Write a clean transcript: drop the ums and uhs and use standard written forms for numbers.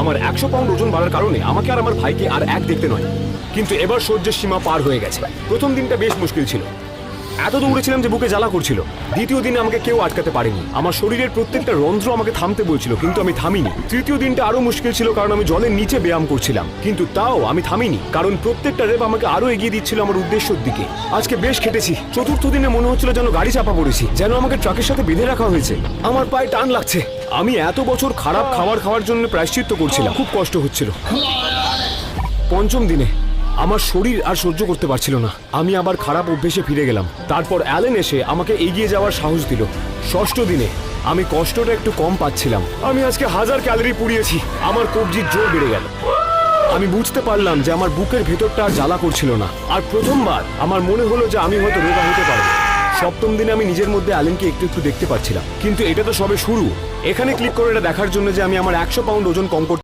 আমার 100 পাউন্ড ওজন বাড়ার কারণে আমাকে আর আমার ভাইকে আর এক দেখতে নয়, কিন্তু এবার সহ্যের সীমা পার হয়ে গেছে। প্রথম দিনটা বেশ মুশকিল ছিল, এত দৌড়েছিলাম যে বুকে জ্বালা করছিল। দ্বিতীয় দিনে আমাকে কেউ আটকাতে পারেনি, আমার শরীরের প্রত্যেকটা রন্ধ্র আমাকে থামতে বলছিল, কিন্তু আমি থামিনি। তৃতীয় দিনটা আরো মুশকিল ছিল, কারণ আমি জলের নিচে ব্যায়াম করছিলাম, কিন্তু তাও আমি থামিনি, কারণ প্রত্যেকটা রেপ আমাকে আরো এগিয়ে দিচ্ছিল আমার উদ্দেশ্যের দিকে। আজকে বেশ খেটেছি। চতুর্থ দিনে মনে হচ্ছিল যেন গাড়ি চাপা পড়েছি, যেন আমাকে ট্রাকের সাথে বেঁধে রাখা হয়েছে। আমার পায়ে টান লাগছে। আমি এত বছর খারাপ খাবার খাওয়ার জন্য প্রায়শ্চিত্ত করছিলাম, খুব কষ্ট হচ্ছিল। পঞ্চম দিনে আমার শরীর আর সহ্য করতে পারছিল না, আমি আবার খারাপ অভ্যেসে ফিরে গেলাম। তারপর অ্যালেন এসে আমাকে এগিয়ে যাওয়ার সাহস দিল। ষষ্ঠ দিনে আমি কষ্টটা একটু কম পাচ্ছিলাম। আমি আজকে 1000 ক্যালোরি পুড়িয়েছি, আমার কবজির জোর বেড়ে গেল। আমি বুঝতে পারলাম যে আমার বুকের ভেতরটা আর জ্বালা করছিল না, আর প্রথমবার আমার মনে হলো যে আমি হয়তো রোগা হতে পারবো। সপ্তম দিনে আমি নিজের মধ্যে অ্যালেনকে একটু একটু দেখতে পাচ্ছিলাম, কিন্তু এটা তো সবে শুরু। এখানে ক্লিক করে এটা দেখার জন্য যে আমি আমার 100 পাউন্ড ওজন কম করতে